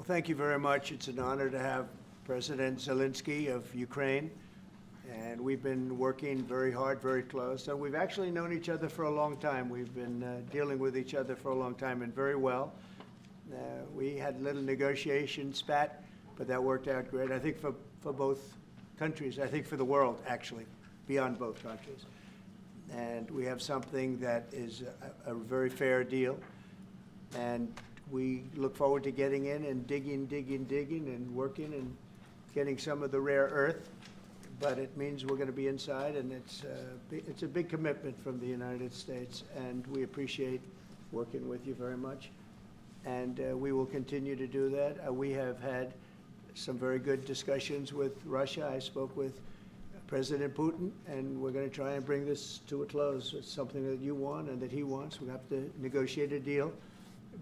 Well, thank you very much. It's an honor to have President Zelensky of Ukraine, and we've been working very hard, very close. And we've actually known each other for a long time. We've been dealing with each other for a long time and very well. We had a little negotiation spat, but that worked out great. I think for both countries, I think for the world, actually, beyond both countries. And we have something that is a very fair deal. And we look forward to getting in and digging and working and getting some of the rare earth. But it means we're going to be inside, and it's a big commitment from the United States, and we appreciate working with you very much. And we will continue to do that. We have had some very good discussions with Russia. I spoke with President Putin, and we're going to try and bring this to a close. It's something that you want and that he wants. We have to negotiate a deal.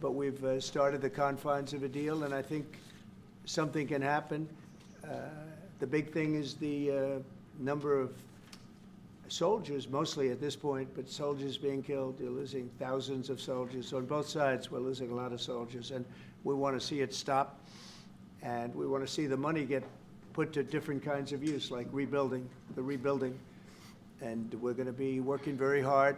But we've started the confines of a deal, and I think something can happen. The big thing is the number of soldiers, mostly at this point, but soldiers being killed. You're losing thousands of soldiers. On both sides, we're losing a lot of soldiers, and we want to see it stop, and we want to see the money get put to different kinds of use, like rebuilding. And we're going to be working very hard,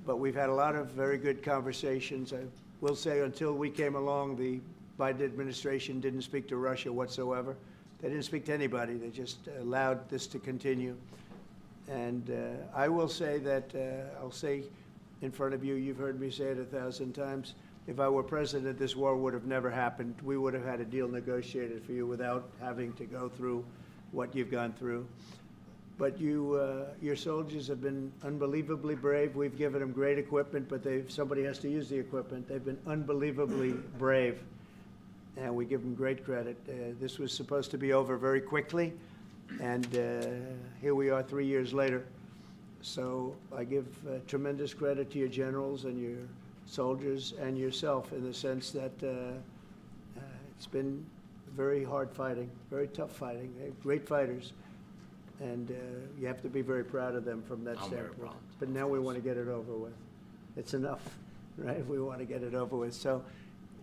but we've had a lot of very good conversations. I will say until we came along, the Biden administration didn't speak to Russia whatsoever. They didn't speak to anybody. They just allowed this to continue. And I will say that, I'll say in front of you, you've heard me say it 1,000 times, if I were president, this war would have never happened. We would have had a deal negotiated for you without having to go through what you've gone through. But your soldiers have been unbelievably brave. We've given them great equipment, but somebody has to use the equipment. They've been unbelievably brave, and we give them great credit. This was supposed to be over very quickly, and here we are 3 years later. So I give tremendous credit to your generals and your soldiers and yourself in the sense that it's been very hard fighting, very tough fighting. They're great fighters. And you have to be very proud of them from that standpoint. But now we want to get it over with. It's enough, right? We want to get it over with. So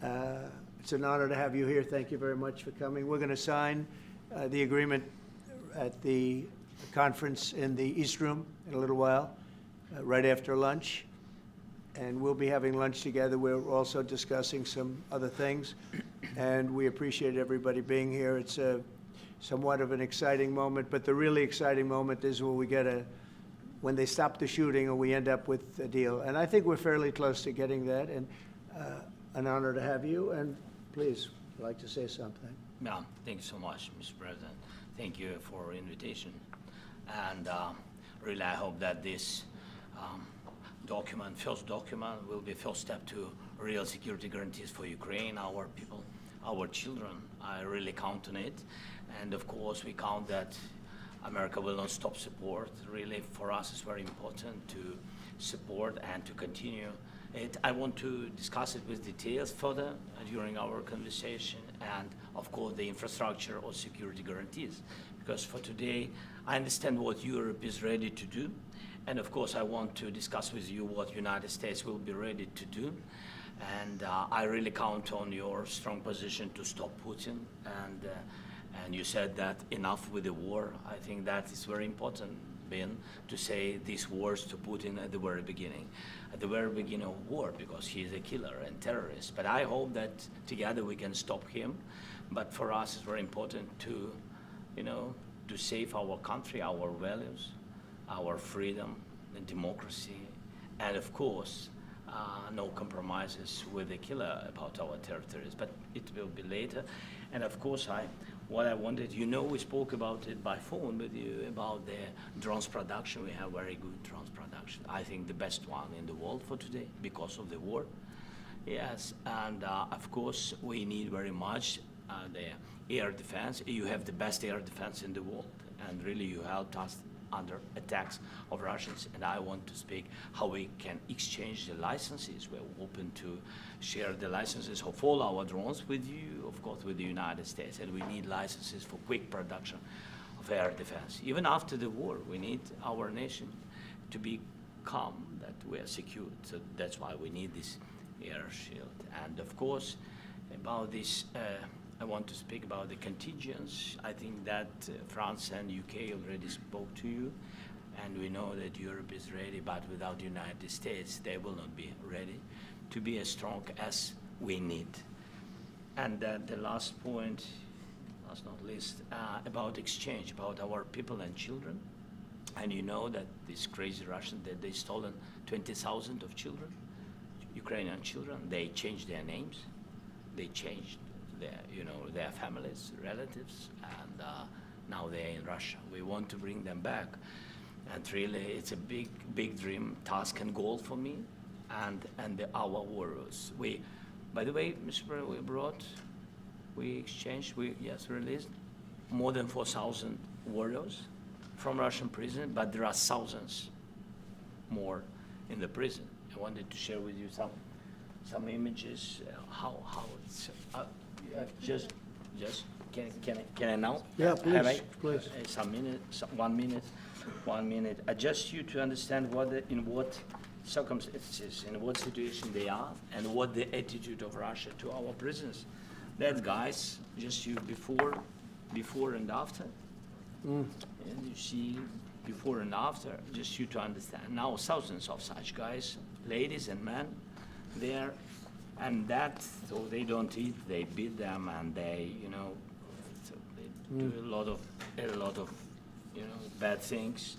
it's an honor to have you here. Thank you very much for coming. We're going to sign the agreement at the conference in the East Room in a little while, right after lunch. And we'll be having lunch together. We're also discussing some other things. And we appreciate everybody being here. It's somewhat of an exciting moment, but the really exciting moment is when they stop the shooting and we end up with a deal. And I think we're fairly close to getting that, and an honor to have you. And please, if you'd like to say something. Yeah, thank you so much, Mr. President. Thank you for invitation. And really, I hope that this first document, will be first step to real security guarantees for Ukraine, our people, our children. I really count on it. And of course, we count that America will not stop support. Really, for us, it's very important to support and to continue it. I want to discuss it with details further during our conversation, and of course, the infrastructure or security guarantees. Because for today, I understand what Europe is ready to do. And of course, I want to discuss with you what United States will be ready to do. And I really count on your strong position to stop Putin. And you said that enough with the war. I think that is very important, Ben, to say these words to Putin at the very beginning of war, because he is a killer and terrorist. But I hope that together we can stop him. But for us, it's very important to, to save our country, our values, our freedom and democracy, and of course, no compromises with the killer about our territories. But it will be later. And of course, what I wanted, we spoke about it by phone with you about the drones production. We have very good drones production. I think the best one in the world for today because of the war. Yes, and of course, we need very much the air defense. You have the best air defense in the world, and really you helped us under attacks of Russians. And I want to speak how we can exchange the licenses. We're open to share the licenses of all our drones with you, of course, with the United States. And we need licenses for quick production of air defense. Even after the war, we need our nation to be calm, that we are secured. So that's why we need this air shield. And of course, about this I want to speak about the contingents. I think that France and UK already spoke to you, and we know that Europe is ready, but without the United States, they will not be ready to be as strong as we need. And the last point, last not least, about exchange, about our people and children. And you know that these crazy Russians, that they stolen 20,000 of children, Ukrainian children. They changed their names, they changed their families, relatives, and now they're in Russia. We want to bring them back, and really, it's a big dream, task, and goal for me, and our warriors. By the way, Mr. President, we exchanged, released more than 4,000 warriors from Russian prison, but there are thousands more in the prison. I wanted to share with you some images, how it's, just, can I now? Yeah, please, Have I? please. One minute. Just you to understand in what circumstances, in what situation they are, and what the attitude of Russia to our prisoners. That guys, just you before and after. And you see before and after, just you to understand. Now thousands of such guys, ladies and men, there, and that, so they don't eat, they beat them, and they, so they do a lot of, bad things.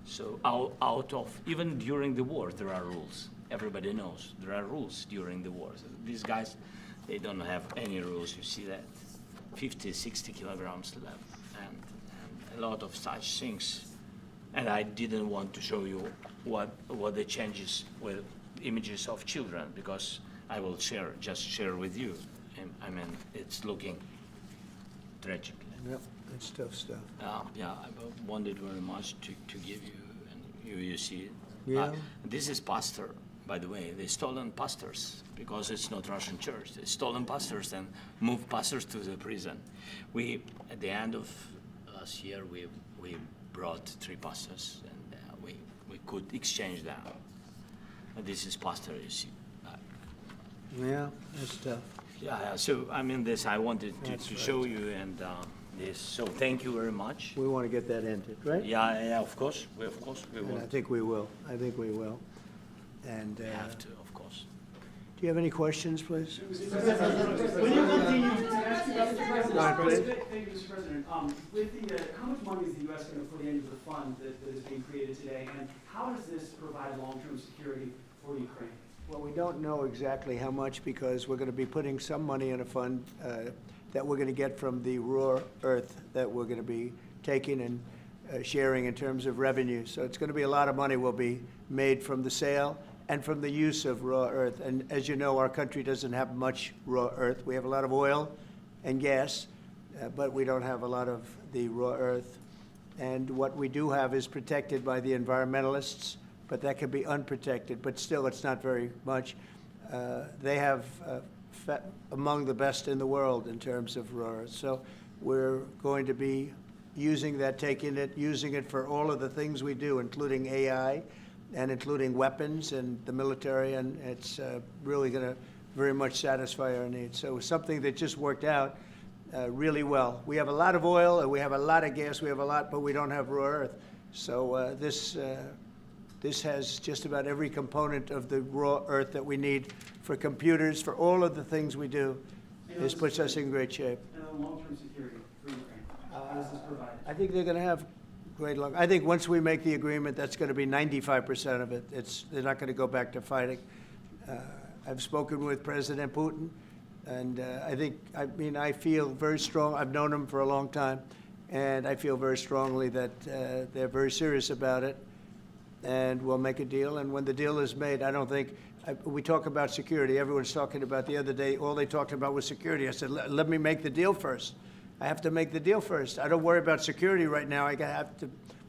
So out of, even during the war, there are rules. Everybody knows there are rules during the war. So these guys, they don't have any rules. You see that 50, 60 kilograms left, and a lot of such things. And I didn't want to show you what the changes with images of children, because I will just share with you. And, I mean, it's looking tragic. Yep, that's tough stuff. Yeah, I wanted very much to give you, and you see it. Yeah. This is pastor, by the way. They stolen pastors because it's not Russian church. They stolen pastors and moved pastors to the prison. At the end of last year, we brought 3 pastors, and we could exchange them. And this is pastor, you see. Yeah, that's tough. Yeah. So I mean, this I wanted to show you, and this. So thank you very much. We want to get that ended, right? Yeah. Of course, we And will. I think we will. And We have to, of course. do you have any questions, please? When you continue to ask you about the president, Go ahead, please. thank you, Mr. President. With the, how much money is the U.S. going to put into the fund that is being created today, and how does this provide long-term security for Ukraine? Well, we don't know exactly how much, because we're going to be putting some money in a fund that we're going to get from the raw earth that we're going to be taking and sharing in terms of revenue. So it's going to be a lot of money will be made from the sale and from the use of raw earth. And as you know, our country doesn't have much raw earth. We have a lot of oil and gas, but we don't have a lot of the raw earth. And what we do have is protected by the environmentalists, but that can be unprotected. But still, it's not very much. They have among the best in the world in terms of raw earth. So we're going to be using that, using it for all of the things we do, including AI and including weapons and the military, and it's really going to very much satisfy our needs. So it's something that just worked out really well. We have a lot of oil, and we have a lot of gas, but we don't have raw earth. So this has just about every component of the raw earth that we need for computers, for all of the things we do. This puts us in great shape. And the long-term security for Ukraine, how does this provide? I think they're going to have great luck. I think once we make the agreement, that's going to be 95% of it. They're not going to go back to fighting. I've spoken with President Putin, and I feel very strong. I've known him for a long time, and I feel very strongly that they're very serious about it, and we'll make a deal. And when the deal is made, I don't think we talk about security. Everyone's talking about the other day, all they talked about was security. I said, let me make the deal first. I have to make the deal first. I don't worry about security right now.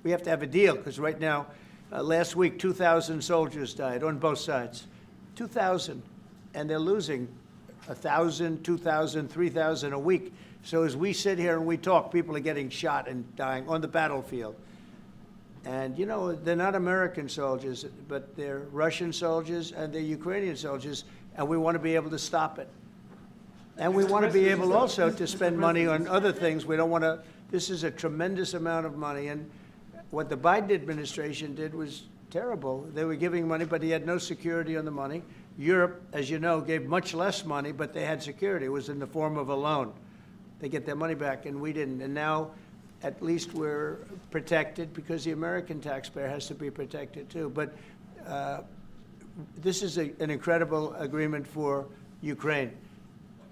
We have to have a deal, because right now, last week, 2,000 soldiers died on both sides. 2,000, and they're losing 1,000, 2,000, 3,000 a week. So as we sit here and we talk, people are getting shot and dying on the battlefield. And, they're not American soldiers, but they're Russian soldiers and they're Ukrainian soldiers, and we want to be able to stop it. And we want to be able also to spend money on other things. We don't want to, this is a tremendous amount of money. And what the Biden administration did was terrible. They were giving money, but he had no security on the money. Europe, as you know, gave much less money, but they had security. It was in the form of a loan. They get their money back, and we didn't. And now, at least we're protected because the American taxpayer has to be protected too. But this is an incredible agreement for Ukraine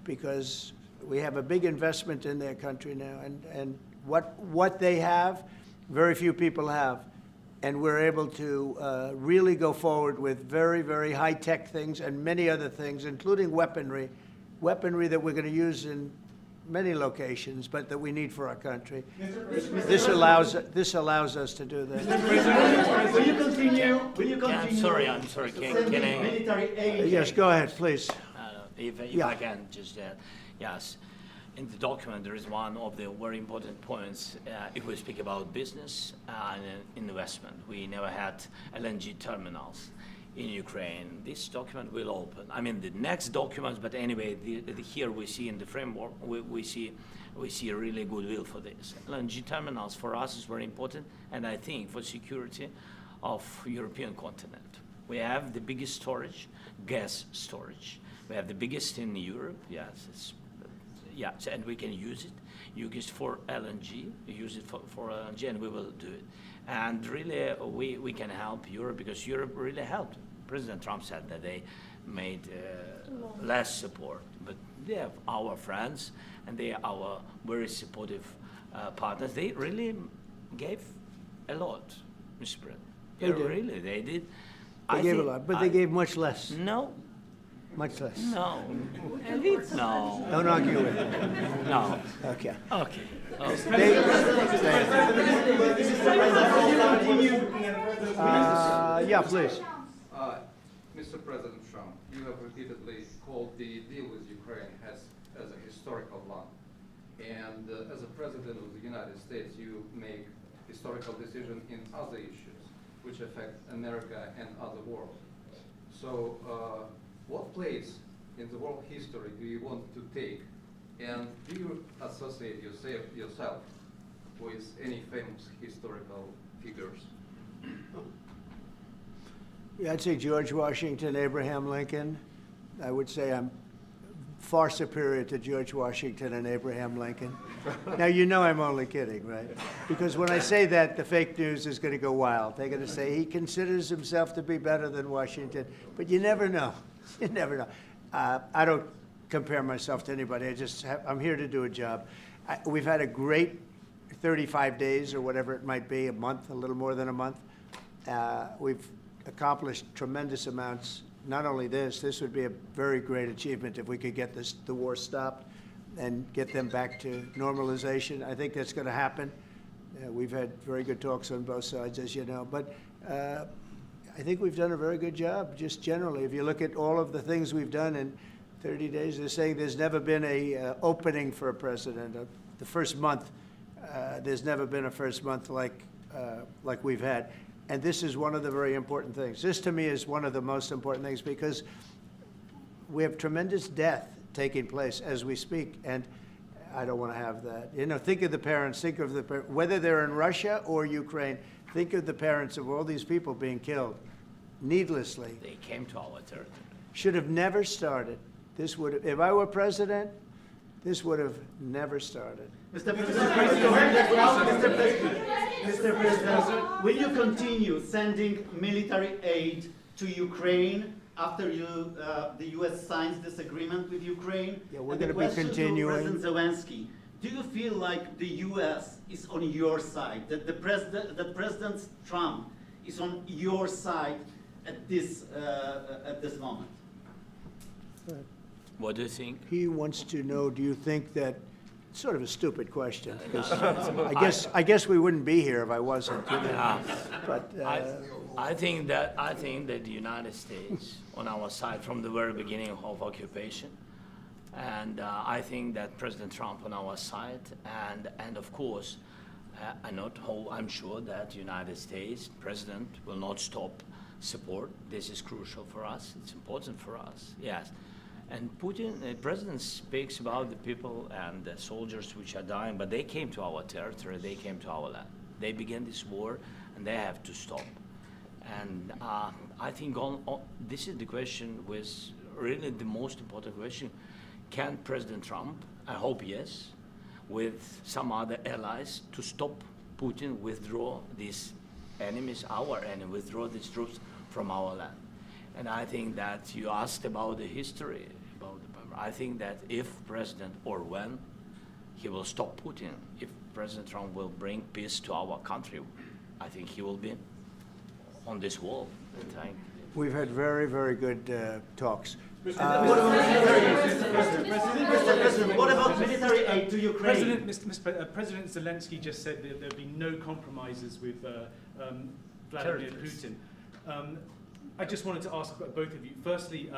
because we have a big investment in their country now. And what they have, very few people have. And we're able to really go forward with very, very high-tech things and many other things, including weaponry that we're going to use in many locations, but that we need for our country. This allows us to do that. Mr. President, will you continue? Yeah, I'm sorry. Can I? Military aid. Yes, go ahead, please. If Yeah. I can just add, yes. In the document, there is one of the very important points. If we speak about business and investment, we never had LNG terminals in Ukraine. This document will open. I mean, the next documents, but anyway, here we see in the framework, we see a really goodwill for this. LNG terminals for us is very important, and I think for security of European continent. We have the biggest storage, gas storage. We have the biggest in Europe. Yes, and we can use it for LNG, use it for LNG, and we will do it. And really, we can help Europe because Europe really helped. President Trump said that they made less support, but they have our friends, and they are our very supportive partners. They really gave a lot, Mr. President. They did. Really, they did. They gave a lot, but they gave much less. No. Much less. No. No. Don't argue with me. No. Okay. Okay. Yeah, please. Mr. President Trump, you have repeatedly called the deal with Ukraine as a historical one. And as a president of the United States, you make historical decisions in other issues which affect America and other world. So what place in the world history do you want to take? And do you associate yourself with any famous historical figures? Yeah, I'd say George Washington, Abraham Lincoln. I would say I'm far superior to George Washington and Abraham Lincoln. Now, you know I'm only kidding, right? Because when I say that, the fake news is going to go wild. They're going to say he considers himself to be better than Washington. But you never know. You never know. I don't compare myself to anybody. I'm here to do a job. We've had a great 35 days or whatever it might be, a month, a little more than a month. We've accomplished tremendous amounts. Not only this would be a very great achievement if we could get the war stopped and get them back to normalization. I think that's going to happen. We've had very good talks on both sides, as you know. But I think we've done a very good job, just generally. If you look at all of the things we've done in 30 days, they're saying there's never been a opening for a president. The first month, there's never been a first month like we've had. And this is one of the very important things. This, to me, is one of the most important things because we have tremendous death taking place as we speak, and I don't want to have that. You know, think of the parents, whether they're in Russia or Ukraine, think of the parents of all these people being killed needlessly. They came to our territory. Should have never started. This would have, if I were president, this would have never started. Mr. President, will you continue sending military aid to Ukraine after the U.S. signs this agreement with Ukraine? Yeah, we're And going to be continuing. President Zelensky, do you feel like the U.S. is on your side, that President Trump is on your side at this moment? What do you think? He wants to know, do you think that, sort of a stupid question, because I guess we wouldn't be here if I wasn't. You know? But I think that the United States on our side from the very beginning of occupation, and I think that President Trump on our side, and of course, I'm sure that the United States President will not stop support. This is crucial for us. It's important for us. Yes. And Putin, the president speaks about the people and the soldiers which are dying, but they came to our territory, they came to our land. They began this war, and they have to stop. And I think this is the question, was really the most important question. Can President Trump, I hope yes, with some other allies, to stop Putin, withdraw these enemies, our enemy, withdraw these troops from our land? And I think that you asked about the history, I think that if President, or when, he will stop Putin, if President Trump will bring peace to our country, I think he will be on this wall. We've had very, very good talks. Mr. President, what about military aid to Ukraine? President Zelensky just said that there'd be no compromises with Vladimir Putin. I just wanted to ask both of you. Firstly,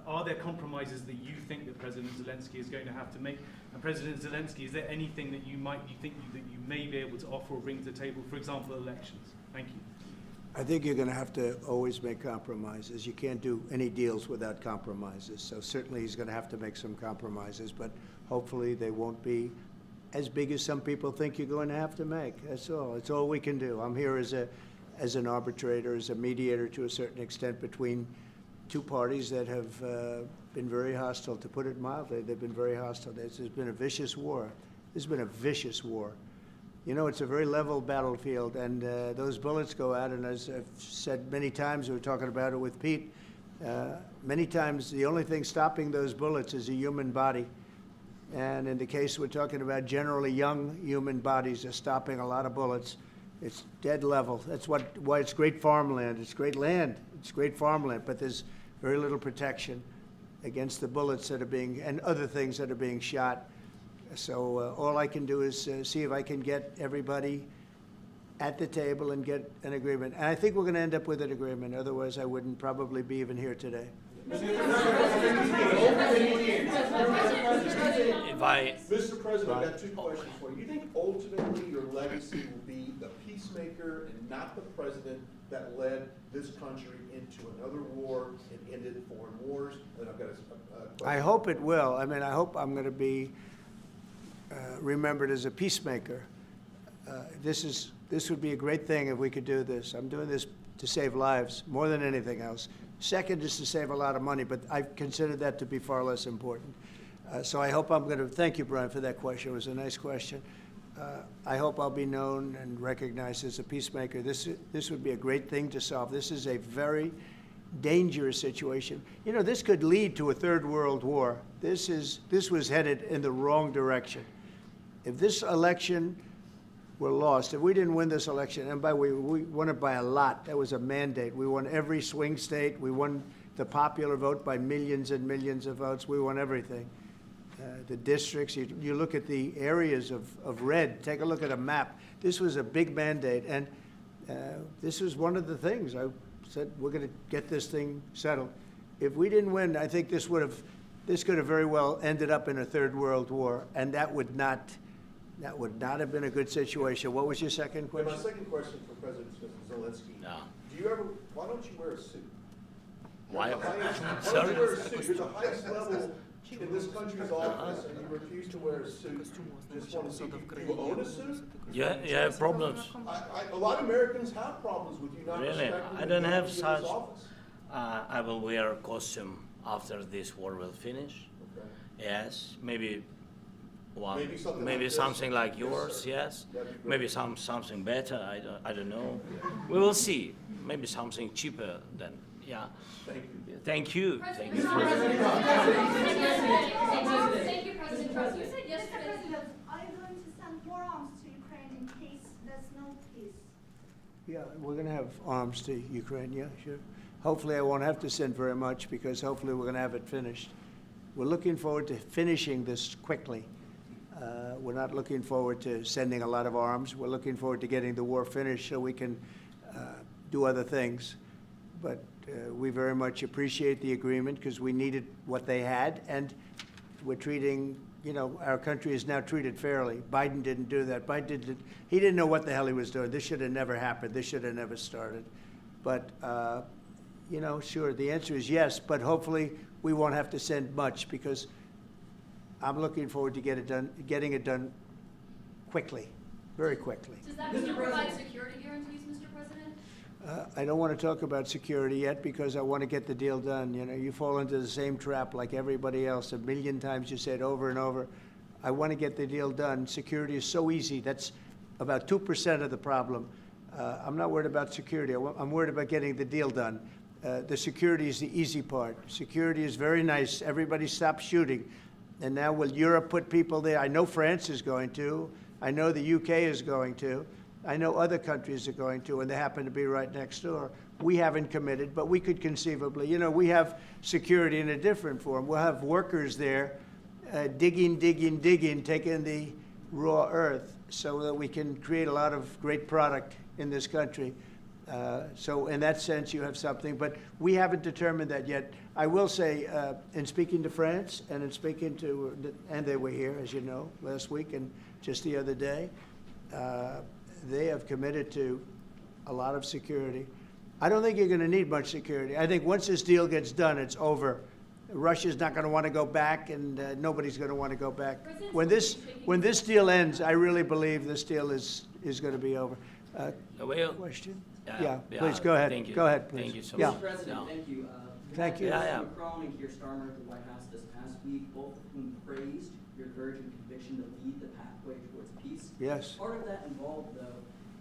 are there compromises that you think that President Zelensky is going to have to make? And President Zelensky, is there anything that you think that you may be able to offer or bring to the table, for example, elections? Thank you. I think you're going to have to always make compromises. You can't do any deals without compromises. So certainly he's going to have to make some compromises, but hopefully they won't be as big as some people think you're going to have to make. That's all. It's all we can do. I'm here as an arbitrator, as a mediator to a certain extent between two parties that have been very hostile, to put it mildly. They've been very hostile. There's been a vicious war. There's been a vicious war. You know, it's a very level battlefield, and those bullets go out, and as I've said many times, we were talking about it with Pete, many times the only thing stopping those bullets is a human body. And in the case we're talking about, generally young human bodies are stopping a lot of bullets. It's dead level. That's why it's great farmland. It's great land. It's great farmland, but there's very little protection against the bullets that are being, and other things that are being shot. So all I can do is see if I can get everybody at the table and get an agreement. And I think we're going to end up with an agreement. Otherwise, I wouldn't probably be even here today. Mr. President, I've got two questions for you. You think ultimately your legacy will be the peacemaker and not the president that led this country into another war and ended foreign wars? And I've got a question. I hope it will. I mean, I hope I'm going to be remembered as a peacemaker. This would be a great thing if we could do this. I'm doing this to save lives more than anything else. Second is to save a lot of money, but I consider that to be far less important. So I hope I'm going to, thank you, Brian, for that question. It was a nice question. I hope I'll be known and recognized as a peacemaker. This would be a great thing to solve. This is a very dangerous situation. You know, this could lead to a third world war. This was headed in the wrong direction. If this election were lost, if we didn't win this election, and by the way, we won it by a lot. That was a mandate. We won every swing state. We won the popular vote by millions and millions of votes. We won everything. The districts, you look at the areas of red, take a look at a map. This was a big mandate, and this was one of the things. I said, we're going to get this thing settled. If we didn't win, I think this could have very well ended up in a third world war, and that would not have been a good situation. What was your second And question? my second question for President Zelensky. No. Why don't you wear a suit? Why? Why don't Sorry? you wear a suit? You're the highest level in this country's office, and you refuse to wear a suit. Just want to see, do you own a suit? You have problems. A lot of Americans have problems with you not Really? respecting I don't the have authority of such. this office. I will wear a costume after this war will finish. Okay. Yes, maybe one. Maybe something like this. like yours. Yes. That'd be great. Maybe something better. I don't know. We will see. Maybe something cheaper than. Yeah. Thank you. Thank you. Thank you. Thank you, President Trump. You said yesterday. Are you going to send more arms to Ukraine in case there's no peace? Yeah, we're going to have arms to Ukraine, yeah, sure. Hopefully I won't have to send very much, because hopefully we're going to have it finished. We're looking forward to finishing this quickly. We're not looking forward to sending a lot of arms. We're looking forward to getting the war finished so we can do other things. But we very much appreciate the agreement, because we needed what they had, and we're treating, you know, our country is now treated fairly. Biden didn't do that. He didn't know what the hell he was doing. This should have never happened. This should have never started. But, sure, the answer is yes, but hopefully we won't have to send much because I'm looking forward to getting it done quickly, very quickly. Does that mean you'll provide security guarantees, Mr. President? I don't want to talk about security yet because I want to get the deal done. You fall into the same trap like everybody else. 1,000,000 times you said over and over, I want to get the deal done. Security is so easy. That's about 2% of the problem. I'm not worried about security. I'm worried about getting the deal done. The security is the easy part. Security is very nice. Everybody stopped shooting. And now will Europe put people there? I know France is going to. I know the UK is going to. I know other countries are going to, and they happen to be right next door. We haven't committed, but we could conceivably. We have security in a different form. We'll have workers there digging, taking the raw earth so that we can create a lot of great product in this country. So in that sense, you have something, but we haven't determined that yet. I will say, in speaking to France and in speaking to, and they were here, as you know, last week and just the other day, they have committed to a lot of security. I don't think you're going to need much security. I think once this deal gets done, it's over. Russia's not going to want to go back, and nobody's going to want to go back. When this deal ends, I really believe this deal is going to be over. Question? Yeah, please, go ahead. Thank you. Go ahead, please. Thank you so Yeah. much. Mr. President, Yeah. thank you. Thank you. Yeah. Macron and Keir Starmer at the White House this past week, both of whom praised your courage and conviction to lead the pathway towards peace. Yes. Part of that involved, though,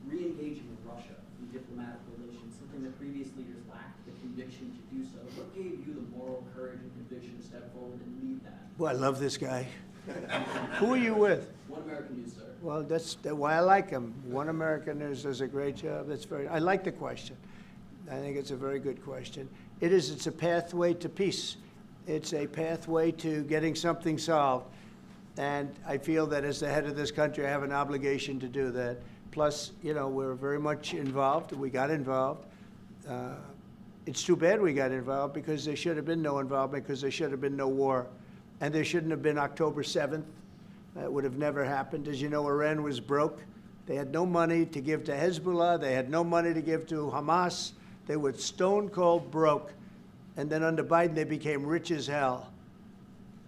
re-engaging with Russia in diplomatic relations, something that previous leaders lacked the conviction to do so. What gave you the moral courage and conviction to step forward and lead that? Well, I love this guy. Who are you with? One American News, sir. Well, that's why I like him. One American News does a great job. I like the question. I think it's a very good question. It's a pathway to peace. It's a pathway to getting something solved. And I feel that as the head of this country, I have an obligation to do that. Plus, we're very much involved. We got involved. It's too bad we got involved because there should have been no involvement because there should have been no war. And there shouldn't have been October 7th. That would have never happened. As you know, Iran was broke. They had no money to give to Hezbollah. They had no money to give to Hamas. They were stone cold broke. And then under Biden, they became rich as hell.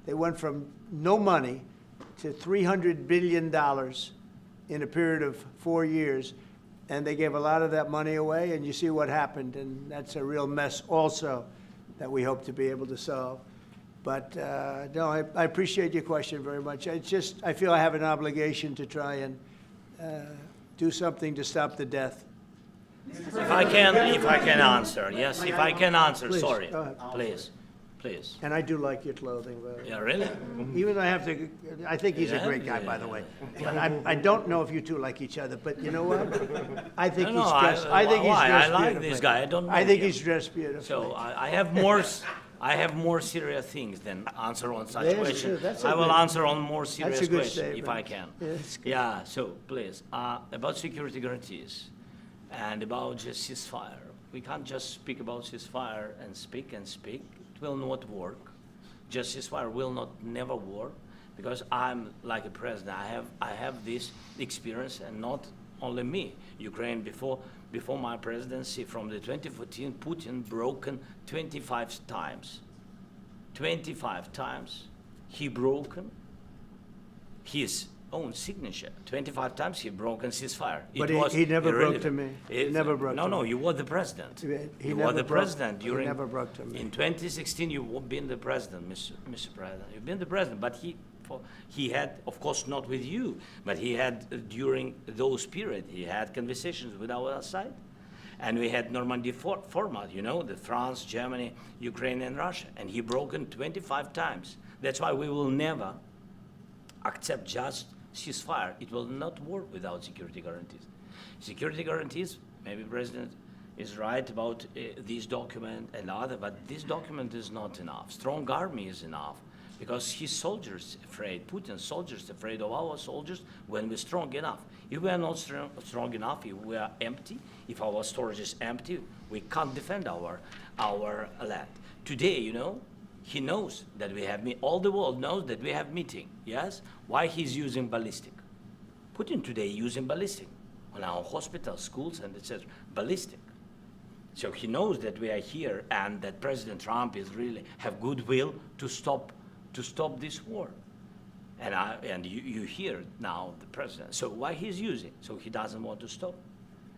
They went from no money to $300 billion in a period of 4 years. And they gave a lot of that money away, and you see what happened. And that's a real mess also that we hope to be able to solve. But no, I appreciate your question very much. I feel I have an obligation to try and do something to stop the death. If I can answer, yes, if I can answer, Please, sorry, go ahead. please. And I do like your clothing, by the way. Yeah, really? Even though I think he's a great guy, by the way. But I don't know if you two like each other, but you know what? I think he's dressed beautifully. I like this guy. I don't know I think him. he's dressed beautifully. So I have more serious things than answer on such That's questions. true. That's a I will good- answer on more serious That's a good questions if statement. I can. Yes. Yeah, so please, about security guarantees and about just ceasefire. We can't just speak about ceasefire and speak. It will not work. Just ceasefire will never work because I'm like a president. I have this experience, and not only me. Ukraine before my presidency, from the 2014, Putin broken 25 times. 25 times he broken his own signature. 25 times he broken ceasefire. But he never broke to me. He never broke to me. No, you were the president. He You never were the broke- president he during. never broke to me. In 2016, you've been the president, Mr. President. You've been the president, but he had, of course, not with you, but he had during those period. He had conversations with our side, and we had Normandy format. The France, Germany, Ukraine, and Russia, and he broken 25 times. That's why we will never accept just ceasefire. It will not work without security guarantees. Security guarantees, maybe President is right about this document and other, but this document is not enough. Strong army is enough because his soldiers afraid, Putin's soldiers afraid of our soldiers when we're strong enough. If we are not strong enough, if we are empty, if our storage is empty, we can't defend our land. Today, he knows that we have all the world knows that we have meeting, yes? Why he's using ballistic? Putin today using ballistic on our hospitals, schools, and etc. Ballistic. So he knows that we are here and that President Trump is really have goodwill to stop this war. And you hear now the president. So why he's using? So he doesn't want to stop.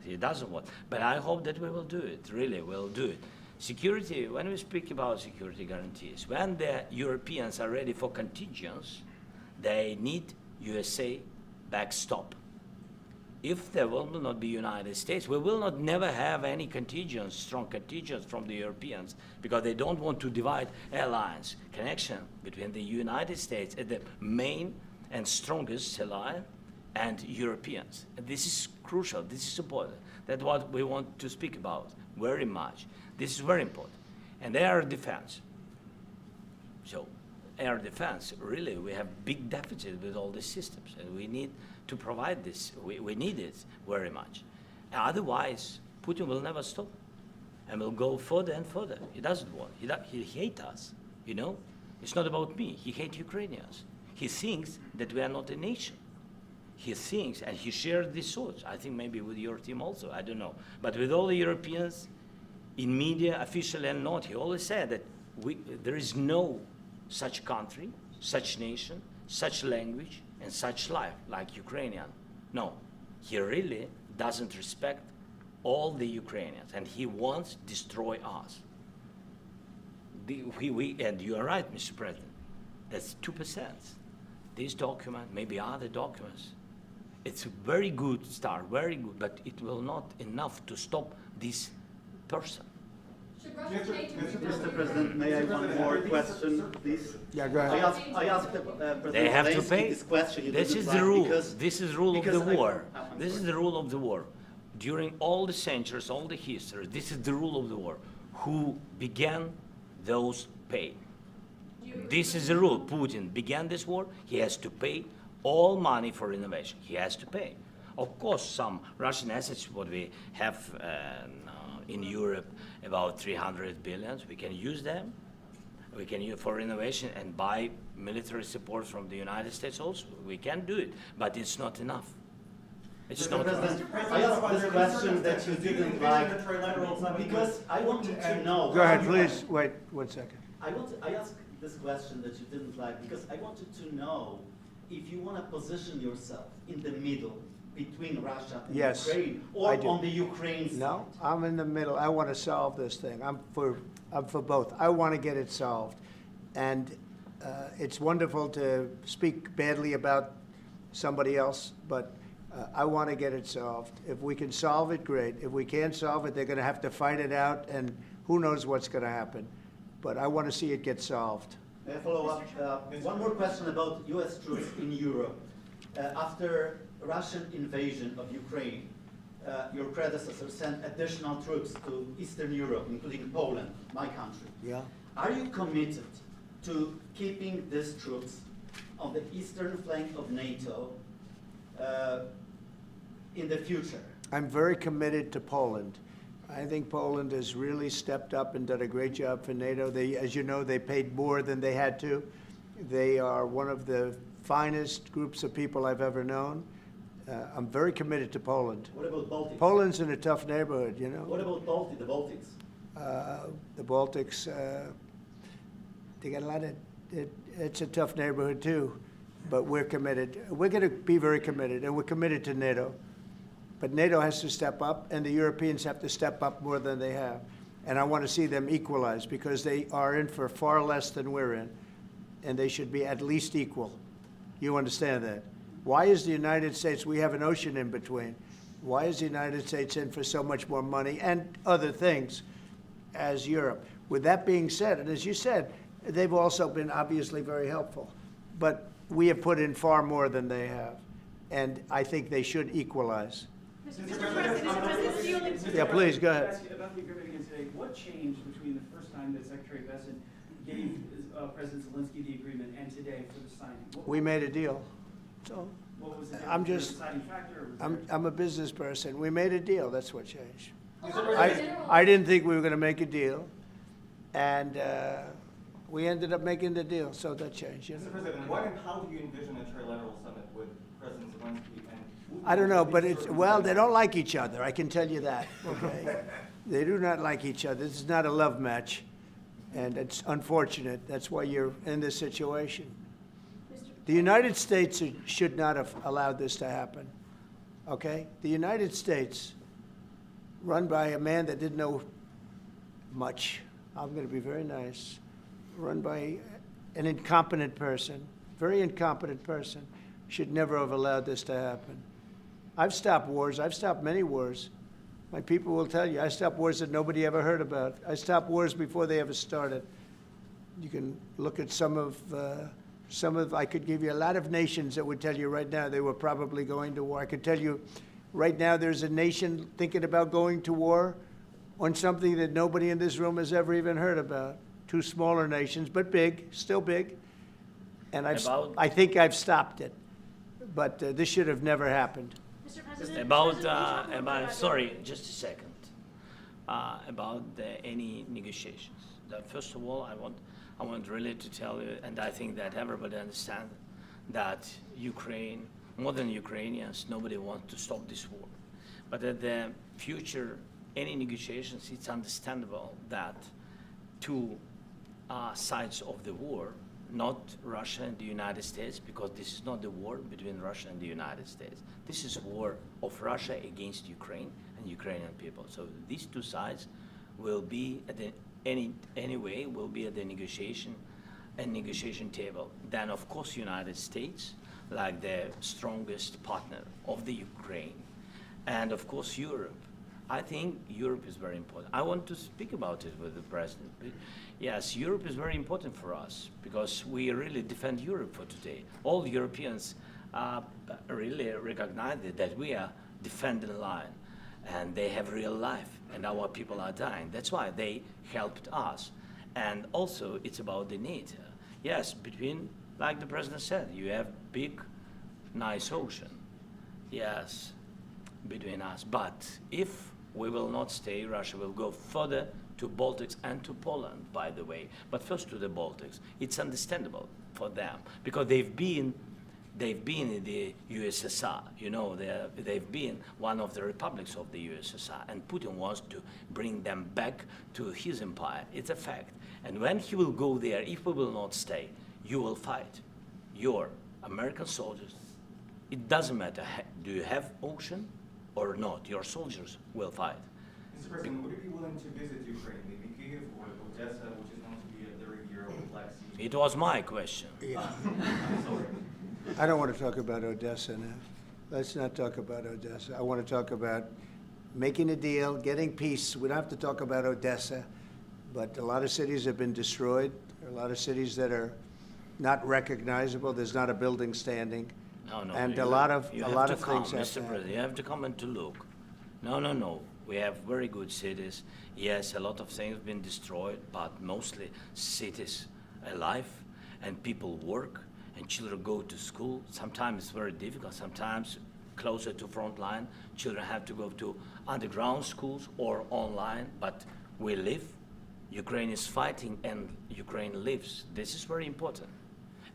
He doesn't want. But I hope that we will do it. Really, we'll do it. Security. When we speak about security guarantees, when the Europeans are ready for contingents, they need USA backstop. If there will not be United States, we will not never have any contingents, strong contingents from the Europeans, because they don't want to divide alliance, connection between the United States as the main and strongest ally and Europeans. And this is crucial, this is important. That's what we want to speak about very much. This is very important. And air defense. So air defense, really, we have big deficit with all these systems, and we need to provide this. We need it very much. Otherwise, Putin will never stop and will go further and further. He doesn't want. He hates us, you know? It's not about me. He hates Ukrainians. He thinks that we are not a nation. He thinks, and he shares these thoughts. I think maybe with your team also, I don't know. But with all the Europeans, in media, official and not, he always said that there is no such country, such nation, such language, and such life like Ukrainian. No, he really doesn't respect all the Ukrainians, and he wants to destroy us. And you are right, Mr. President, that's 2%. This document, maybe other documents, it's a very good start, very good, but it will not enough to stop this person. Should Russia change its Mr. President, may I have one more question, please? Yeah, go ahead. I asked President They have to Zelensky pay. this question. You This didn't is like the rule. because- This is the rule of because the war. I'm This is sorry. the rule of the war. During all the centuries, all the history, this is the rule of the war. Who began, those pay. This is the rule. Putin began this war. He has to pay all money for innovation. He has to pay. Of course, some Russian assets, what we have in Europe, about 300 billion, we can use them. We can use for innovation and buy military support from the United States also. We can do it, but it's not enough. It's Mr. not enough. President, I asked this question that you didn't like because I wanted to know. Go ahead, how you- please. Wait 1 second. I asked this question that you didn't like because I wanted to know if you want to position yourself in the middle between Russia and Yes, Ukraine I or do. on the Ukraine side. No, I'm in the middle. I want to solve this thing. I'm for both. I want to get it solved. And it's wonderful to speak badly about somebody else, but I want to get it solved. If we can solve it, great. If we can't solve it, they're going to have to fight it out, and who knows what's going to happen. But I want to see it get solved. May I follow up? One more question about U.S. troops in Europe. After Russian invasion of Ukraine, your predecessor sent additional troops to Eastern Europe, including Poland, my country. Yeah? Are you committed to keeping these troops on the eastern flank of NATO in the future? I'm very committed to Poland. I think Poland has really stepped up and done a great job for NATO. They, as you know, they paid more than they had to. They are one of the finest groups of people I've ever known. I'm very committed to Poland. What about Baltics? Poland's in a tough neighborhood, you know. What about the Baltics? The Baltics, they got a lot of, it's a tough neighborhood too, but we're committed. We're going to be very committed, and we're committed to NATO. But NATO has to step up, and the Europeans have to step up more than they have. And I want to see them equalize, because they are in for far less than we're in, and they should be at least equal. You understand that? Why is the United States, we have an ocean in between, why is the United States in for so much more money and other things as Europe? With that being said, and as you said, they've also been obviously very helpful, but we have put in far more than they have, and I think they should equalize. Mr. President, Yeah, please, go ahead. Can I ask you about the agreement again today? What changed between the first time that Secretary Bessent gave President Zelensky the agreement and today for the signing? We made a deal. So What was the I'm difference? Was just- there a deciding factor? Or was there- I'm a business person. We made a deal. That's what changed. Along I with general- I didn't think we were going to make a deal, and we ended up making the deal, so that changed, you know. Mr. President, when and how do you envision a trilateral summit with President Zelensky and Putin? I don't know, but it's, well, they don't like each other, I can tell you that, okay? They do not like each other. This is not a love match, and it's unfortunate. That's why you're in this situation. The United States should not have allowed this to happen, okay? The United States, run by a man that didn't know much, I'm going to be very nice, run by an incompetent person, very incompetent person, should never have allowed this to happen. I've stopped wars. I've stopped many wars. My people will tell you, I stopped wars that nobody ever heard about. I stopped wars before they ever started. You can look at I could give you a lot of nations that would tell you right now they were probably going to war. I could tell you right now there's a nation thinking about going to war on something that nobody in this room has ever even heard about. Two smaller nations, but big, still big. And I think I've stopped it. But this should have never happened. Mr. President, About sorry, just a second. About any negotiations. First of all, I want really to tell you, and I think that everybody understands that Ukraine, more than Ukrainians, nobody wants to stop this war. But at the future, any negotiations, it's understandable that two sides of the war, not Russia and the United States, because this is not the war between Russia and the United States. This is a war of Russia against Ukraine and Ukrainian people. So these two sides will be at the anyway will be at the negotiation table. Then of course United States, like the strongest partner of the Ukraine, and of course Europe. I think Europe is very important. I want to speak about it with the president. Yes, Europe is very important for us because we really defend Europe for today. All Europeans really recognize that we are defending the line, and they have real life, and our people are dying. That's why they helped us. And also, it's about the NATO. Yes, between, like the president said, you have big, nice ocean. Yes, between us. But if we will not stay, Russia will go further to Baltics and to Poland, by the way. But first to the Baltics. It's understandable for them because they've been in the USSR, you know, they've been one of the republics of the USSR, and Putin wants to bring them back to his empire. It's a fact. And when he will go there, if we will not stay, you will fight. Your American soldiers, it doesn't matter, do you have ocean or not, your soldiers will fight. Mr. President, would you be willing to visit Ukraine, maybe Kyiv or Odessa, which is known to be a 30-year-old Black Sea? It was my question. Yeah. Sorry. I don't want to talk about Odessa now. Let's not talk about Odessa. I want to talk about making a deal, getting peace. We don't have to talk about Odessa, but a lot of cities have been destroyed. There are a lot of cities that are not recognizable. There's not a building standing. No, and a lot of things have Mr. President, you have to come and to look. No. We have very good cities. Yes, a lot of things have been destroyed, but mostly cities alive, and people work, and children go to school. Sometimes it's very difficult. Sometimes closer to front line, children have to go to underground schools or online, but we live. Ukraine is fighting, and Ukraine lives. This is very important.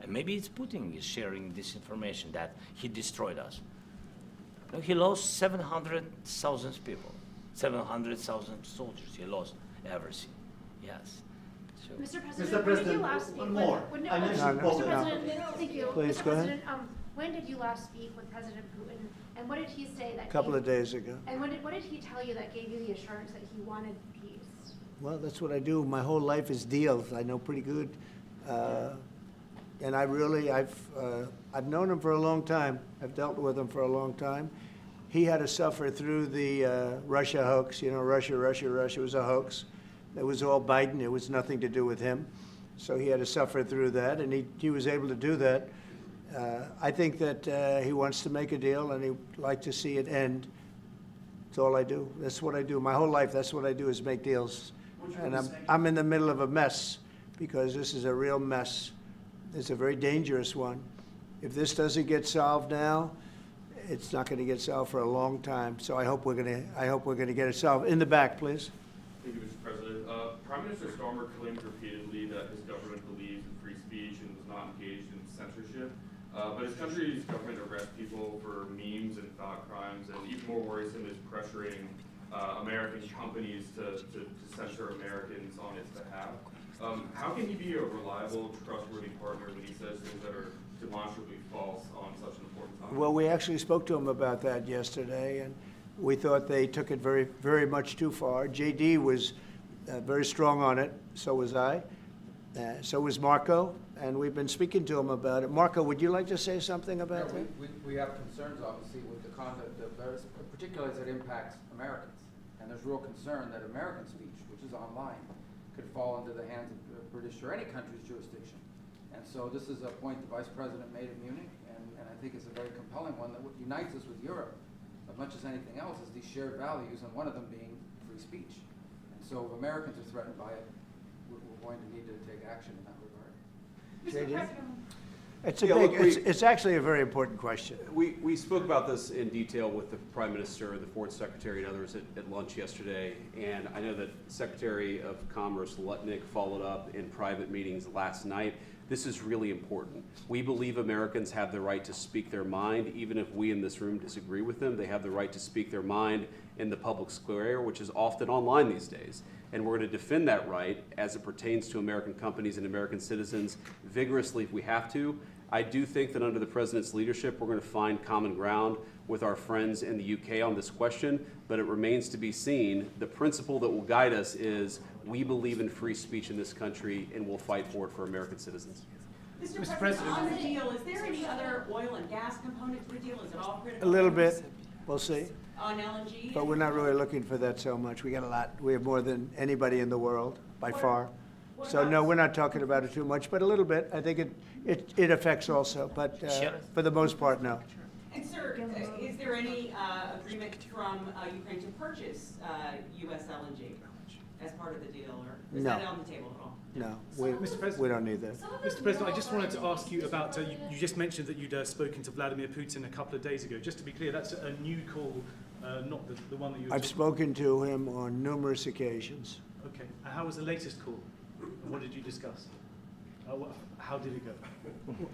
And maybe it's Putin is sharing this information that he destroyed us. No, he lost 700,000 people, 700,000 soldiers. He lost everything. Yes. So. Mr. President, Mr. when did you President, last speak one with, more. when did- I mentioned No, Mr. Poland. President, thank you. Please, Mr. go ahead. President, when did you last speak with President Putin, and what did he say that A couple gave- of days ago. And what did he tell you that gave you the assurance that he wanted peace? Well, that's what I do. My whole life is deals. I know pretty good. And I've known him for a long time. I've dealt with him for a long time. He had to suffer through the Russia hoax. You know, Russia was a hoax. It was all Biden. It was nothing to do with him. So he had to suffer through that, and he was able to do that. I think that he wants to make a deal, and he'd like to see it end. That's all I do. That's what I do. My whole life, that's what I do is make deals. And I'm in the middle of a mess because this is a real mess. It's a very dangerous one. If this doesn't get solved now, it's not going to get solved for a long time. So I hope we're going to get it solved. In the back, please. Thank you, Mr. President. Prime Minister Starmer claimed repeatedly that his government believes in free speech and was not engaged in censorship. But his country's government arrests people for memes and thought crimes, and even more worrisome is pressuring American companies to censor Americans on its behalf. How can he be a reliable, trustworthy partner when he says things that are demonstrably false on such an important topic? Well, we actually spoke to him about that yesterday, and we thought they took it very, very much too far. JD was very strong on it, so was I, so was Marco, and we've been speaking to him about it. Marco, would you like to say something about that? We have concerns, obviously, with the conduct of those, particularly as it impacts Americans. And there's real concern that American speech, which is online, could fall into the hands of the British or any country's jurisdiction. And so this is a point the Vice President made in Munich, and I think it's a very compelling one that unites us with Europe as much as anything else is these shared values, and one of them being free speech. And so if Americans are threatened by it, we're going to need to take action in that regard. Mr. JD? President, It's a Yeah, big, look, it's actually a very important question. We spoke about this in detail with the Prime Minister, the Foreign Secretary, and others at lunch yesterday. And I know that Secretary of Commerce Lutnick followed up in private meetings last night. This is really important. We believe Americans have the right to speak their mind, even if we in this room disagree with them. They have the right to speak their mind in the public square, which is often online these days. And we're going to defend that right as it pertains to American companies and American citizens vigorously if we have to. I do think that under the President's leadership, we're going to find common ground with our friends in the UK on this question, but it remains to be seen. The principle that will guide us is we believe in free speech in this country, and we'll fight for it for American citizens. Mr. President, on the deal, is there any other oil and gas component to the deal? Is it all critical? A little bit, we'll see. On LNG? But we're not really looking for that so much. We got a lot. We have more than anybody in the world, by far. So no, we're not talking about it too much, but a little bit. I think it affects also, but for the most part, no. And sir, is there any agreement from Ukraine to purchase U.S. LNG as part of the deal, or is No. that on the table at all? No, Mr. President. we don't need that. Mr. President, I just wanted to ask you about, you just mentioned that you'd spoken to Vladimir Putin a couple of days ago. Just to be clear, that's a new call, not the one that you were I've spoken to him on numerous occasions. Okay, and how was the latest call? And what did you discuss? How did it go?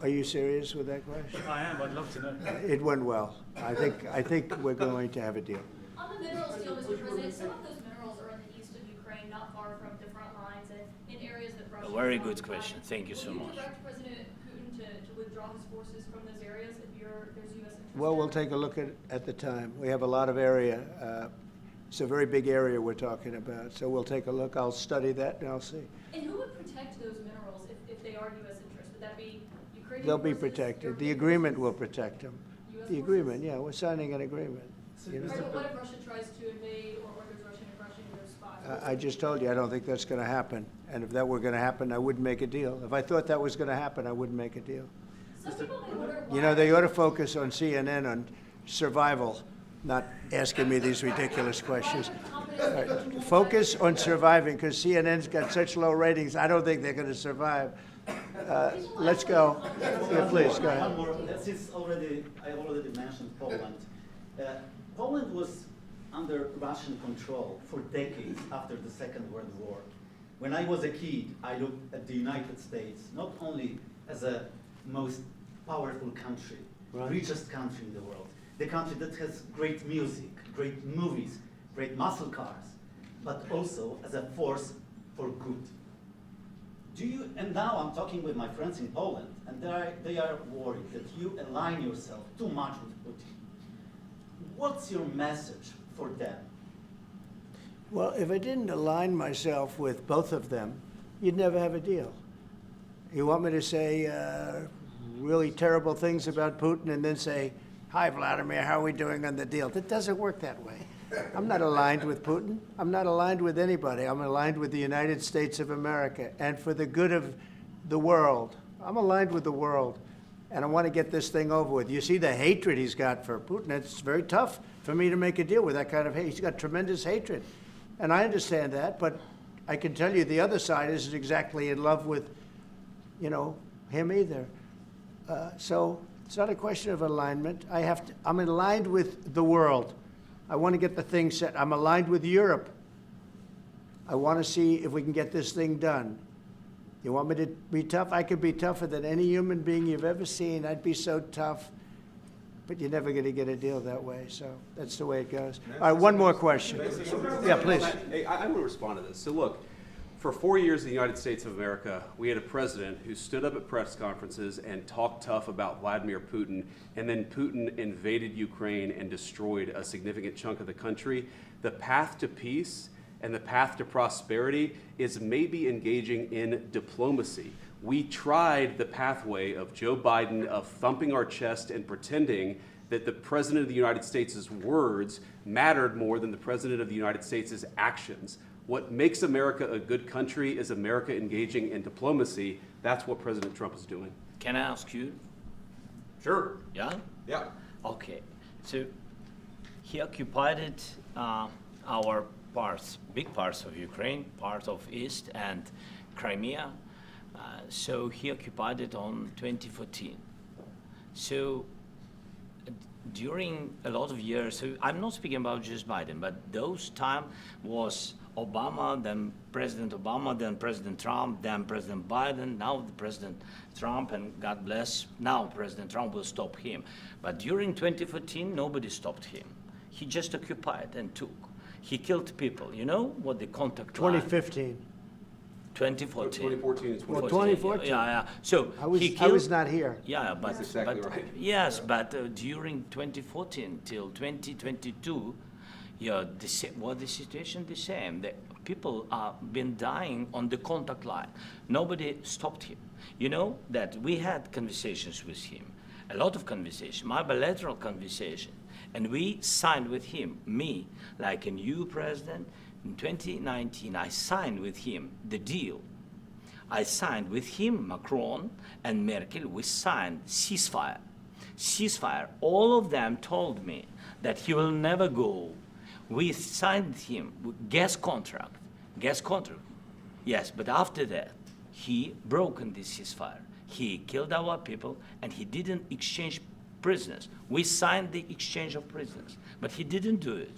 Are you serious with that question? I am, I'd love to know. It went well. I think we're going to have a deal. On the minerals deal, Mr. President, some of those minerals are in the east of Ukraine, not far from the front lines, and in areas that Russia. A very good question. Thank you so Will you much. direct President Putin to withdraw his forces from those areas if there's U.S. interest? Well, we'll there? take a look at the time. We have a lot of area. It's a very big area we're talking about, so we'll take a look. I'll study that and I'll see. And who would protect those minerals if they are U.S. interest? Would that be Ukrainian They'll be forces, protected. The European agreement forces, will protect them. US The forces? agreement, yeah, we're signing an agreement. You know? Right, but what if Russia tries to invade or orders Russian aggression in those spots? I just told you, I don't think that's going to happen. And if that were going to happen, I wouldn't make a deal. If I thought that was going to happen, I wouldn't make a deal. Some people may wonder why. You know, they ought to focus on CNN on survival, not asking me these ridiculous questions. All right. Focus on surviving, because CNN's got such low ratings, I don't think they're going to survive. Let's go. Yeah, please, go One ahead. more. Since I already mentioned Poland. Poland was under Russian control for decades after the Second World War. When I was a kid, I looked at the United States not only as a most powerful country, Right. richest country in the world, the country that has great music, great movies, great muscle cars, but also as a force for good. And now I'm talking with my friends in Poland, and they are worried that you align yourself too much with Putin. What's your message for them? Well, if I didn't align myself with both of them, you'd never have a deal. You want me to say really terrible things about Putin and then say, "Hi, Vladimir, how are we doing on the deal?" That doesn't work that way. I'm not aligned with Putin. I'm not aligned with anybody. I'm aligned with the United States of America. And for the good of the world, I'm aligned with the world. And I want to get this thing over with. You see the hatred he's got for Putin. It's very tough for me to make a deal with that kind of hate. He's got tremendous hatred. And I understand that, but I can tell you the other side isn't exactly in love with, him either. So it's not a question of alignment. I'm aligned with the world. I want to get the thing set. I'm aligned with Europe. I want to see if we can get this thing done. You want me to be tough? I could be tougher than any human being you've ever seen. I'd be so tough. but you're never going to get a deal that way. So that's the way it goes. All right, one more question. Yeah, please. Hey, I want to respond to this. So look, for 4 years in the United States of America, we had a president who stood up at press conferences and talked tough about Vladimir Putin, and then Putin invaded Ukraine and destroyed a significant chunk of the country. The path to peace and the path to prosperity is maybe engaging in diplomacy. We tried the pathway of Joe Biden, of thumping our chest and pretending that the President of the United States' words mattered more than the President of the United States' actions. What makes America a good country is America engaging in diplomacy. That's what President Trump is doing. Can I ask you? Sure. Yeah? Yeah. Okay. So he occupied our parts, big parts of Ukraine, part of East and Crimea. So he occupied it on 2014. So during a lot of years, so I'm not speaking about just Biden, but those time was Obama, then President Obama, then President Trump, then President Biden, now the President Trump, and God bless, now President Trump will stop him. But during 2014, nobody stopped him. He just occupied and took. He killed people. You know what the contact line? 2015. 2014. 2014 and 2014. Well, 2014. Yeah. So I he was not here. Yeah, but That's exactly but, right. Yes, but during 2014 till 2022, yeah, the situation the same. The people are been dying on the contact line. Nobody stopped him. You know that we had conversations with him, a lot of conversation, my bilateral conversation, and we signed with him, me, like a new president. In 2019, I signed with him the deal. I signed with him, Macron and Merkel, we signed ceasefire. Ceasefire. All of them told me that he will never go. We signed him with gas contract. Gas contract. Yes, but after that, he broken this ceasefire. He killed our people and he didn't exchange prisoners. We signed the exchange of prisoners, but he didn't do it.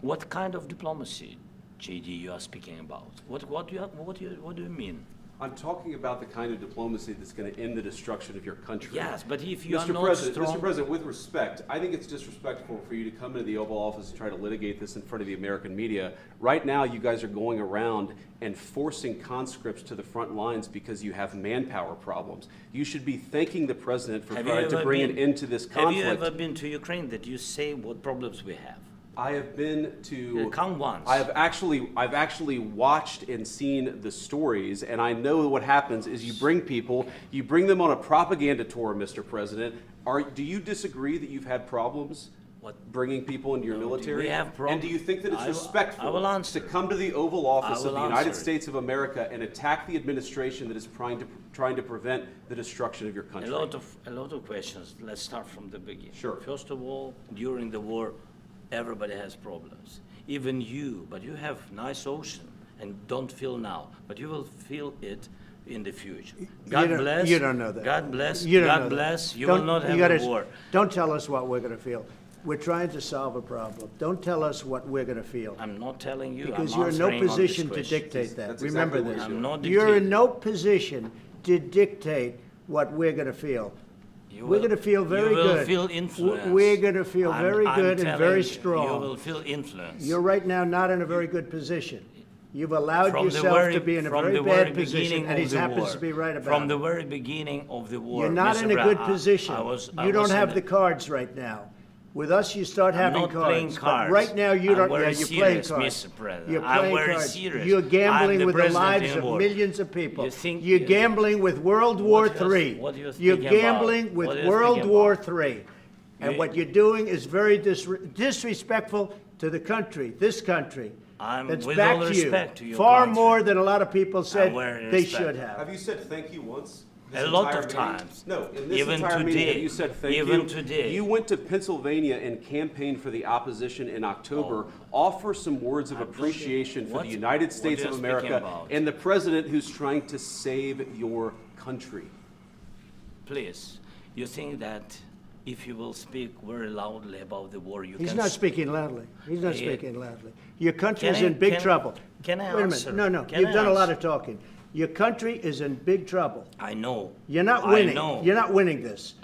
What kind of diplomacy, JD, you are speaking about? What do you mean? I'm talking about the kind of diplomacy that's going to end the destruction of your country. Yes, but if you are not Mr. President, with respect, I think it's disrespectful for you to come into the Oval Office and try to litigate this in front of the American media. Right now, you guys are going around and forcing conscripts to the front lines because you have manpower problems. You should be thanking the President for trying to bring an end to this conflict. Have you ever been to Ukraine that you say what problems we have? I have been to. Come once. I've actually watched and seen the stories, and I know what happens is you bring people, you bring them on a propaganda tour, Mr. President. Do you disagree that you've had problems bringing people into your military? We have problems. And do you think that it's respectful to come to the Oval Office of the United States of America and attack the administration that is trying to prevent the destruction of your country? A lot of questions. Let's start from the beginning. Sure. First of all, during the war, everybody has problems. Even you, but you have nice ocean and don't feel now, but you will feel it in the future. God bless. You don't know that. God bless. You don't God know bless. that. You will not have a war. Don't tell us what we're going to feel. We're trying to solve a problem. Don't tell us what we're going to feel. I'm not telling you. Because I'm you're in no answering on this position to question. dictate that. That's Remember exactly what this. I'm not You're dictating. in no position to dictate what we're going to feel. We're going to feel very good. You will feel influence. We're going to feel very good and very You strong. will feel influence. You're right now not in a very good position. You've allowed From the yourself very- to be in a from very the very bad position, beginning and he of the happens war. to be right about From it. the very beginning of the war. You're not Mr. in a good Brown, position. I You don't was have in the cards right now. With us, you start I'm having not playing cards. cards. But right now, you I'm don't. very Yeah, you're playing serious, cards. Mr. President. You're I'm playing very cards. serious. You're I'm gambling the with the president lives in of war. millions of people. You think- You're gambling with World War What you- III. what you You're thinking about? gambling with What you World thinking War about? III. And You- what you're doing is very disrespectful to the country, this country. I'm That's with back all to respect to you. your Far country. more than a lot of people said very they respect. should have. Have you said thank you once? A This lot entire of meeting? times. No, in this Even entire meeting, today. have you said thank Even you? today. You went to Pennsylvania and campaigned for the opposition in October. Offer some words of appreciation for What- the United what States are of you America speaking about? and the president who's trying to save your country. Please, you think that if you will speak very loudly about the war, you He's can... not speaking loudly. He's not Yeah. speaking loudly. Your country Can is I- in big can- trouble. can I Wait a answer? minute. No, Can you've I done a lot answer? of talking. Your country is in big trouble. I know. You're not I winning. know. You're not winning this.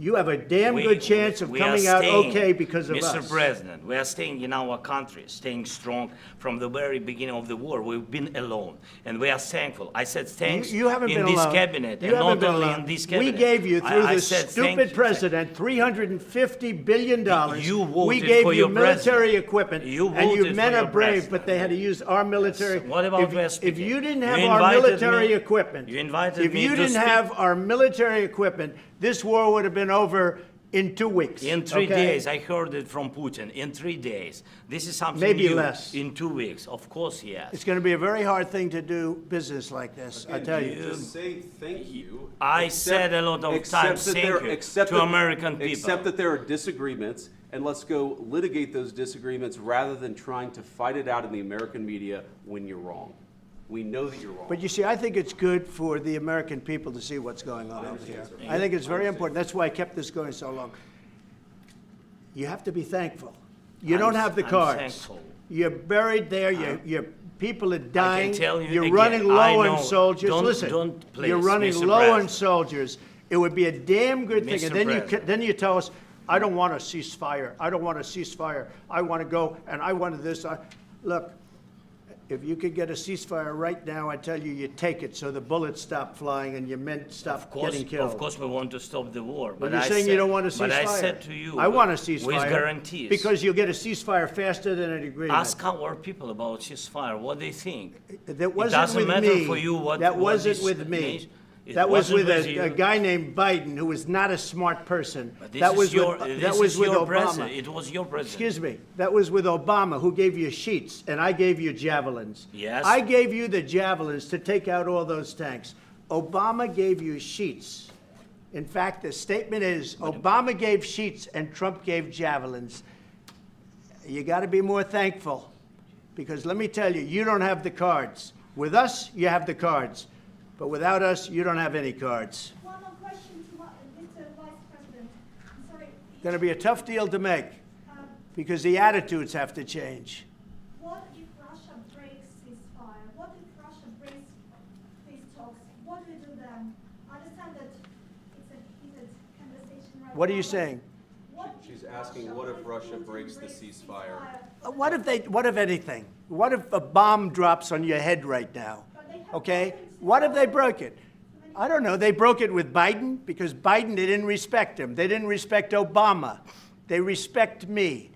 you have a damn We- good chance of we are coming out staying, okay because of us. Mr. President, we are staying in our country, staying strong from the very beginning of the war. We've been alone, and we are thankful. I said thanks You haven't in been this alone. cabinet, You and haven't not been only alone. in this cabinet. We gave you, through I this said thank stupid you. president, $350 billion. You voted We gave for you your military president. equipment, You and you voted men for are your brave, president. but they had to use our military. What about If West you didn't You have our invited military me- equipment, you invited if me you to didn't speak. have our military equipment, this war would have been over in 2 weeks. In 3 okay? days, I heard it from Putin. In 3 days, this is something Maybe new. less. In 2 weeks, of course, yes. It's going to be a very hard thing to do business like this, I tell you. Just say thank you. I Accept- said a lot of accept times that thank there- you accept to that- American people. Accept that there are disagreements, and let's go litigate those disagreements rather than trying to fight it out in the American media when you're wrong. We know that you're wrong. But you see, I think it's good for the American people to see what's going on over here. I think it's very important. That's why I kept this going so long. You have to be thankful. You don't have the I'm cards. thankful. You're buried there. Your people are dying. tell you You're again, running I low know. on soldiers. Don't- Listen, don't, please, you're running Mr. low on President. soldiers. It would be a damn good thing. Mr. And then President. then you tell us, I don't want a ceasefire. I don't want a ceasefire. I want to go and I wanted this. Look, if you could get a ceasefire right now, I tell you, you take it so the bullets stop flying and your men stop getting killed. Of course, we want to stop the war. But But you're I saying said, you don't want a ceasefire. But I said to you, I want a ceasefire. with guarantees. Because you'll get a ceasefire faster than an agreement. Ask our people about ceasefire, what they think. That wasn't it doesn't with matter me. for you what. That what wasn't this with me. nation- it That was wasn't with you. a guy named Biden, who was not a smart person. But this That is was your, with, this that was is with your Obama. president. It was your president. Excuse me. That was with Obama, who gave you sheets, and I gave you javelins. Yes. I gave you the javelins to take out all those tanks. Obama gave you sheets. In fact, the statement is, Obama gave sheets and Trump gave javelins. You got to be more thankful, because let me tell you, you don't have the cards. With us, you have the cards. But without us, you don't have any cards. One more question to Mr. Vice President. I'm sorry. Going to be a tough deal to make, because the attitudes have to change. What if Russia breaks ceasefire? What if Russia breaks peace talks? What do we do then? I understand that it's a heated conversation right now. What are you but saying? what if She's asking, what if Russia Putin breaks the ceasefire? What if anything? What if a bomb drops on your head right now? But they have Okay? broken What if they ceasefire. broke it? I don't know. They broke it with Biden because Biden, they didn't respect him. They didn't respect Obama. They respect me.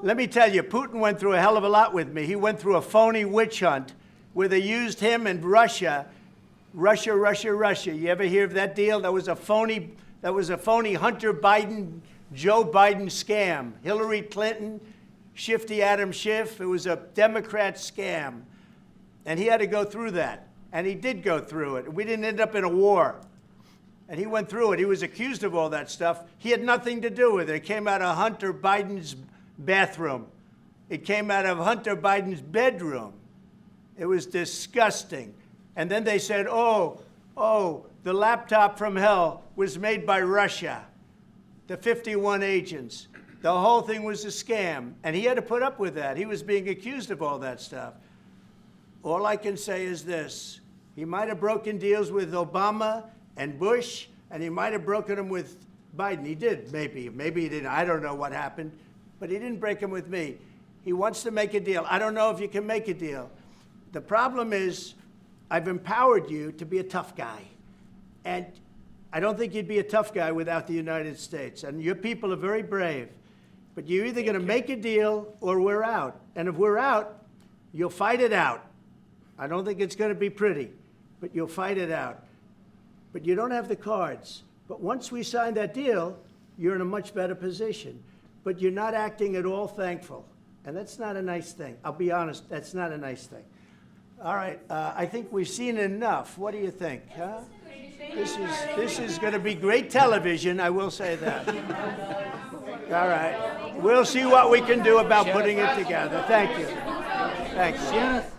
Let me tell you, Putin went through a hell of a lot with me. He went through a phony witch hunt where they used him and Russia. You ever hear of that deal? That was a phony Hunter Biden, Joe Biden scam. Hillary Clinton, Shifty Adam Schiff. It was a Democrat scam. And he had to go through that. And he did go through it. We didn't end up in a war. And he went through it. He was accused of all that stuff. He had nothing to do with it. It came out of Hunter Biden's bathroom. It came out of Hunter Biden's bedroom. It was disgusting. And then they said, oh, the laptop from hell was made by Russia, the 51 agents. The whole thing was a scam. And he had to put up with that. He was being accused of all that stuff. All I can say is this. He might have broken deals with Obama and Bush, and he might have broken them with Biden. He did, maybe. Maybe he didn't. I don't know what happened. But he didn't break them with me. He wants to make a deal. I don't know if you can make a deal. The problem is I've empowered you to be a tough guy. And I don't think you'd be a tough guy without the United States. And your people are very brave. But you're either going to make a deal or we're out. And if we're out, you'll fight it out. I don't think it's going to be pretty, but you'll fight it out. But you don't have the cards. But once we sign that deal, you're in a much better position. But you're not acting at all thankful. And that's not a nice thing. I'll be honest, that's not a nice thing. All right, I think we've seen enough. What do you think? Huh? This is going to be great television, I will say that. All right. We'll see what we can do about putting it together. Thank you. Thanks.